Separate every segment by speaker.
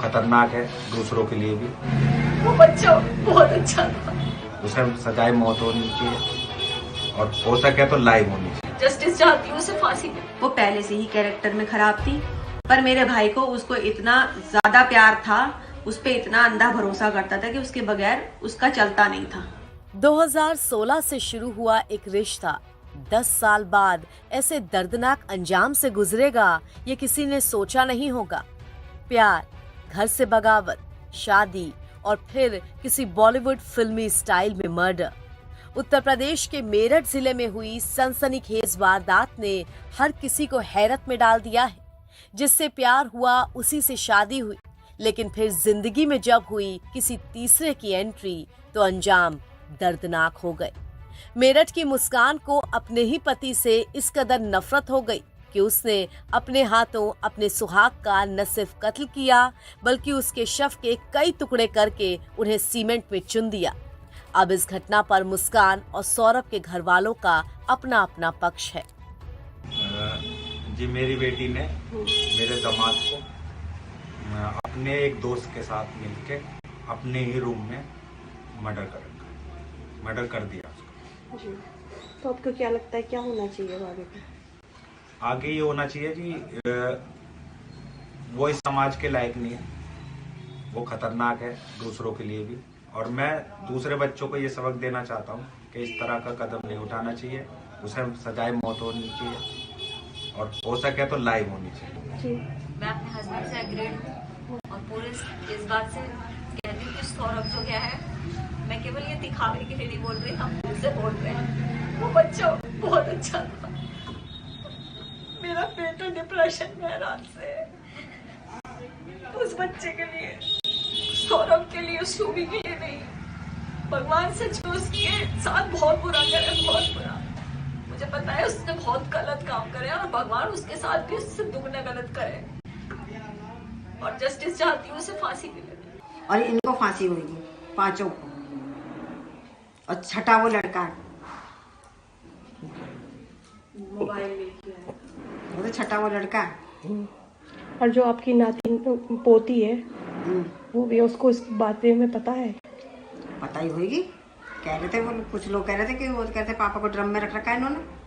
Speaker 1: खतरनाक है दूसरों के लिए भी।
Speaker 2: वो बच्चा बहुत अच्छा था।
Speaker 1: उसे सजाए मौत होनी चाहिए और हो सके तो लाइव होनी चाहिए।
Speaker 2: जस्टिस चाहती हूँ उसे फांसी दे।
Speaker 3: वो पहले से ही कैरेक्टर में खराब थी, पर मेरे भाई को उसको इतना ज्यादा प्यार था, उस पे इतना अंधा भरोसा करता था कि उसके बगैर उसका चलता नहीं था।
Speaker 4: 2016 से शुरू हुआ एक रिश्ता 10 साल बाद ऐसे दर्दनाक अंजाम से गुजरेगा, ये किसी ने सोचा नहीं होगा। प्यार, घर से बगावत, शादी और फिर किसी बॉलीवुड फिल्मी स्टाइल में मर्डर। उत्तर प्रदेश के मेरठ जिले में हुई सनसनीखेज वारदात ने हर किसी को हैरत में डाल दिया है। जिससे प्यार हुआ उसी से शादी हुई, लेकिन फिर जिंदगी में जब हुई किसी तीसरे की एंट्री तो अंजाम दर्दनाक हो गए। मेरठ की मुस्कान को अपने ही पति से इस कदर नफरत हो गई कि उसने अपने हाथों अपने सुहाग का न सिर्फ कत्ल किया, बल्कि उसके शव के कई टुकड़े करके उन्हें सीमेंट में चुन दिया। अब इस घटना पर मुस्कान और सौरभ के घर वालों का अपना अपना पक्ष है।
Speaker 1: जी, मेरी बेटी ने मेरे दामाद को अपने एक दोस्त के साथ मिलके अपने ही रूम में मर्डर कर दिया उसको।
Speaker 5: जी, तो आपको क्या लगता है क्या होना चाहिए आगे?
Speaker 1: आगे ये होना चाहिए कि वो इस समाज के लायक नहीं है, वो खतरनाक है दूसरों के लिए भी। और मैं दूसरे बच्चों को ये सबक देना चाहता हूँ कि इस तरह का कदम नहीं उठाना चाहिए, उसे सजाए मौत होनी चाहिए और हो सके तो लाइव होनी चाहिए।
Speaker 5: जी,
Speaker 2: मैं अपने हस्बैंड से एग्रीड हूँ और पूरे इस बात से कहती हूँ कि सौरभ जो क्या है, मैं केवल ये दिखावे के लिए नहीं बोल रही, हम दिल से बोल रहे हैं। वो बच्चा बहुत अच्छा था। मेरा बेटा डिप्रेशन में है रात से। उस बच्चे के लिए, सौरभ के लिए, शोभी के लिए नहीं, भगवान सच में उसके साथ बहुत बुरा करे, बहुत बुरा। मुझे पता है उसने बहुत गलत काम करे और भगवान उसके साथ भी उससे दुगना गलत करे। और जस्टिस चाहती हूँ उसे फांसी मिले।
Speaker 6: और इनको फांसी होगी, पांचों को। और छठा वो लड़का है,
Speaker 5: मोबाइल लेके आया।
Speaker 6: वो तो छठा वो लड़का है।
Speaker 5: और जो आपकी नाती पोती है, वो भी उसको इस बारे में पता है?
Speaker 6: पता ही होगी। कह रहे थे वो, कुछ लोग कह रहे थे कि वो कहते पापा को ड्रम में रख रखा है इन्होंने।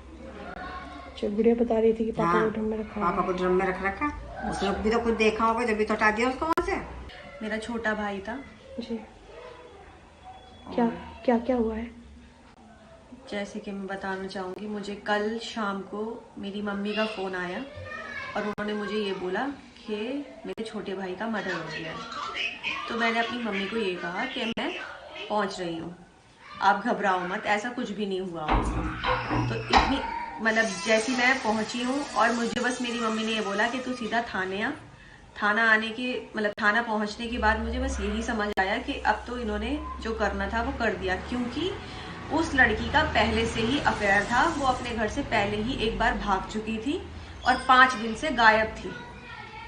Speaker 5: गुड़िया बता रही थी कि पापा
Speaker 6: हाँ,
Speaker 5: को ड्रम में रखा है।
Speaker 6: पापा को ड्रम में रख रखा। उसने भी तो कुछ देखा होगा जब भी तो हटा दिया उसको वहां से।
Speaker 3: मेरा छोटा भाई था।
Speaker 5: जी, क्या क्या क्या हुआ है?
Speaker 3: जैसे कि मैं बताना चाहूँगी, मुझे कल शाम को मेरी मम्मी का फ़ोन आया और उन्होंने मुझे ये बोला कि मेरे छोटे भाई का मर्डर हो गया है। तो मैंने अपनी मम्मी को ये कहा कि मैं पहुँच रही हूँ, आप घबराओ मत, ऐसा कुछ भी नहीं हुआ उसको। तो इतनी मतलब जैसी मैं पहुँची हूँ और मुझे बस मेरी मम्मी ने ये बोला कि तू सीधा थाने आ। थाना आने के मतलब थाना पहुँचने के बाद मुझे बस यही समझ आया कि अब तो इन्होंने जो करना था वो कर दिया, क्योंकि उस लड़की का पहले से ही अफेयर था। वो अपने घर से पहले ही एक बार भाग चुकी थी और 5 दिन से गायब थी,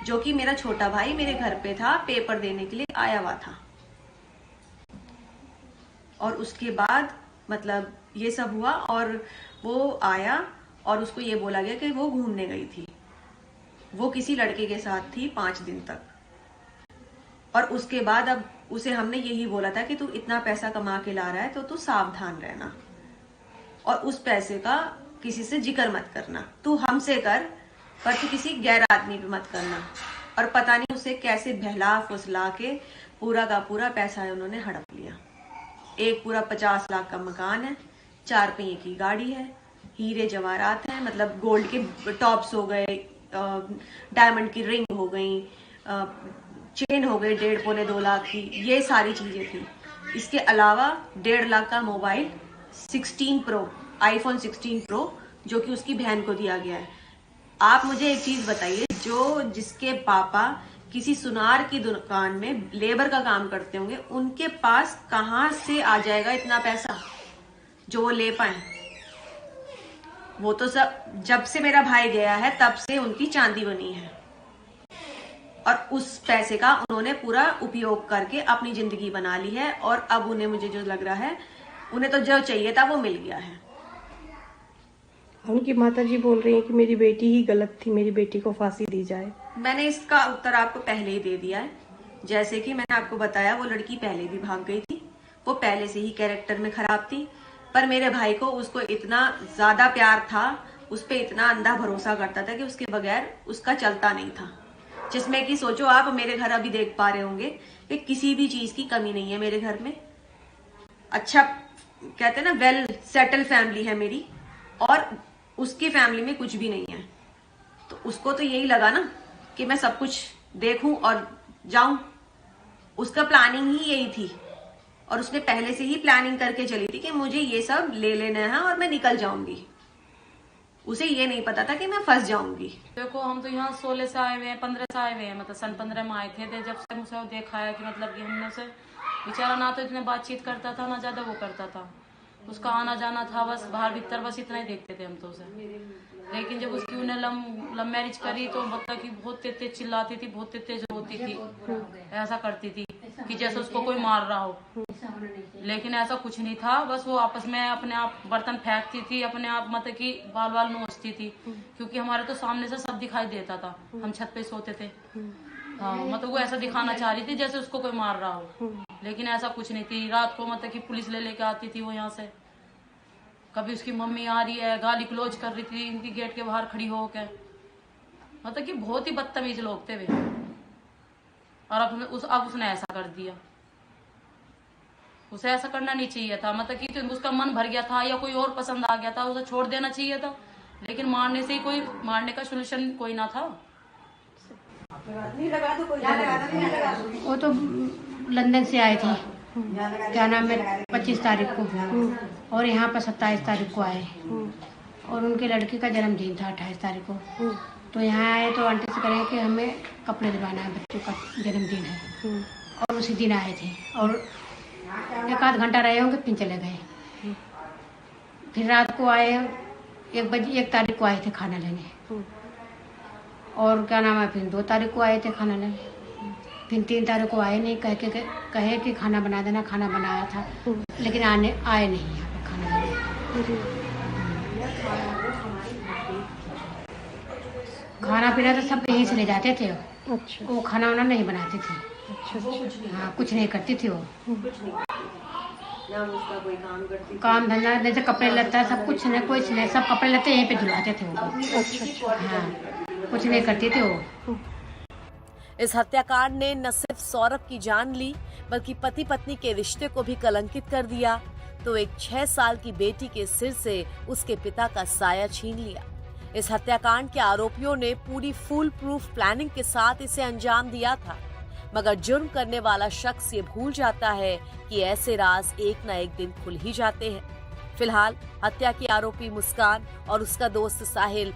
Speaker 3: जो कि मेरा छोटा भाई मेरे घर पे था, पेपर देने के लिए आया हुआ था। और उसके बाद मतलब ये सब हुआ और वो आया और उसको ये बोला गया कि वो घूमने गई थी, वो किसी लड़के के साथ थी 5 दिन तक। और उसके बाद अब उसे हमने यही बोला था कि तू इतना पैसा कमा के ला रहा है तो तू सावधान रहना और उस पैसे का किसी से जिक्र मत करना, तू हमसे कर पर तू किसी गैर आदमी पे मत करना। और पता नहीं उसे कैसे बहला फुसला के पूरा का पूरा पैसा उन्होंने हड़प लिया। एक पूरा 50 लाख का मकान है, 4 पहिए की गाड़ी है, हीरे जवाहरात हैं, मतलब गोल्ड के टॉप्स हो गए, डायमंड की रिंग हो गई, चेन हो गई 1.5-2 लाख की, ये सारी चीजें थी। इसके अलावा 1.5 लाख का मोबाइल 16 प्रो, आईफोन 16 प्रो, जो कि उसकी बहन को दिया गया है। आप मुझे एक चीज बताइए, जिसके पापा किसी सुनार की दुकान में लेबर का काम करते होंगे, उनके पास कहाँ से आ जाएगा इतना पैसा जो वो ले पाए? वो तो सब जब से मेरा भाई गया है तब से उनकी चांदी बनी है और उस पैसे का उन्होंने पूरा उपयोग करके अपनी जिंदगी बना ली है। और अब उन्हें, मुझे जो लग रहा है, उन्हें तो जो चाहिए था वो मिल गया है।
Speaker 5: उनकी माताजी बोल रही है कि मेरी बेटी ही गलत थी, मेरी बेटी को फांसी दी जाए।
Speaker 3: मैंने इसका उत्तर आपको पहले ही दे दिया है। जैसे कि मैंने आपको बताया, वो लड़की पहले भी भाग गई थी, वो पहले से ही कैरेक्टर में खराब थी, पर मेरे भाई को उसको इतना ज्यादा प्यार था, उस पर इतना अंधा भरोसा करता था कि उसके बगैर उसका चलता नहीं था। जिसमें कि सोचो आप, मेरे घर अभी देख पा रहे होंगे कि किसी भी चीज की कमी नहीं है मेरे घर में। अच्छा कहते हैं ना, वेल सेटल फैमिली है मेरी, और उसकी फैमिली में कुछ भी नहीं है। तो उसको तो यही लगा ना कि मैं सब कुछ देखूं और जाऊं। उसका प्लानिंग ही यही थी, और उसने पहले से ही प्लानिंग करके चली थी कि मुझे ये सब ले लेना है और मैं निकल जाऊंगी। उसे ये नहीं पता था कि मैं फंस जाऊंगी।
Speaker 7: देखो, हम तो यहाँ 16 से आए हुए हैं, 15 से आए हुए हैं, मतलब सन 15 में आए थे। जब से मुझे देखा है कि मतलब कि हमने उसे, बेचारा ना तो इतने बातचीत करता था, ना ज्यादा वो करता था, उसका आना जाना था बस बाहर भीतर, बस इतना ही देखते थे हम तो उसे। लेकिन जब उसकी उन्हें लव मैरिज करी तो मतलब कि बहुत तेज तेज चिल्लाती थी, बहुत तेज तेज रोती थी, ऐसा करती थी कि जैसे उसको कोई मार रहा हो। लेकिन ऐसा कुछ नहीं था, बस वो आपस में अपने आप बर्तन फेंकती थी, अपने आप मतलब कि बाल बाल नोचती थी, क्योंकि हमारे तो सामने से सब दिखाई देता था, हम छत पे सोते थे। हाँ, मतलब वो ऐसा दिखाना चाह रही थी जैसे उसको कोई मार रहा हो, लेकिन ऐसा कुछ नहीं थी। रात को मतलब कि पुलिस ले लेके आती थी वो यहाँ से, कभी उसकी मम्मी आ रही है, गाली गलौज कर रही थी इनकी गेट के बाहर खड़ी होकर, मतलब कि बहुत ही बदतमीज लोग थे वे। और अब उसने ऐसा कर दिया। उसे ऐसा करना नहीं चाहिए था, मतलब कि उसका मन भर गया था या कोई और पसंद आ गया था, उसे छोड़ देना चाहिए था, लेकिन मारने से ही कोई, मारने का सोल्यूशन कोई ना था।
Speaker 8: वो तो लंदन से आए थे, क्या नाम है, 25 तारीख को, और यहाँ पर 27 तारीख को आए, और उनके लड़की का जन्मदिन था 28 तारीख को। तो यहाँ आए तो आंटी से करें कि हमें कपड़े दिलवाना है, बच्चों का जन्मदिन है, और उसी दिन आए थे, और 1 आध घंटा रहे होंगे फिर चले गए। फिर रात को आए, 1 तारीख को आए थे खाना लेने, और क्या नाम है, फिर 2 तारीख को आए थे खाना लेने, फिर 3 तारीख को आए नहीं, कहे कि खाना बना देना, खाना बनाया था, लेकिन आए नहीं यहाँ पर खाना लेने। खाना पीना तो सब यहीं से ले जाते थे।
Speaker 5: अच्छा।
Speaker 8: वो खाना वाना नहीं बनाती थी।
Speaker 5: अच्छा।
Speaker 8: हाँ, कुछ नहीं करती थी वो।
Speaker 3: ना उसका कोई काम करती,
Speaker 8: काम धंधा जैसे कपड़े लत्ता सब कुछ नहीं, कुछ नहीं, सब कपड़े लत्ते यहीं पे धुलाते थे वो।
Speaker 5: अच्छा।
Speaker 8: हाँ, कुछ नहीं करती थी वो।
Speaker 4: इस हत्याकांड ने न सिर्फ सौरभ की जान ली, बल्कि पति पत्नी के रिश्ते को भी कलंकित कर दिया, तो एक 6 साल की बेटी के सिर से उसके पिता का साया छीन लिया। इस हत्याकांड के आरोपियों ने पूरी फुल प्रूफ प्लानिंग के साथ इसे अंजाम दिया था, मगर जुर्म करने वाला शख्स ये भूल जाता है कि ऐसे राज एक न एक दिन खुल ही जाते हैं। फिलहाल हत्या की आरोपी मुस्कान और उसका दोस्त साहिल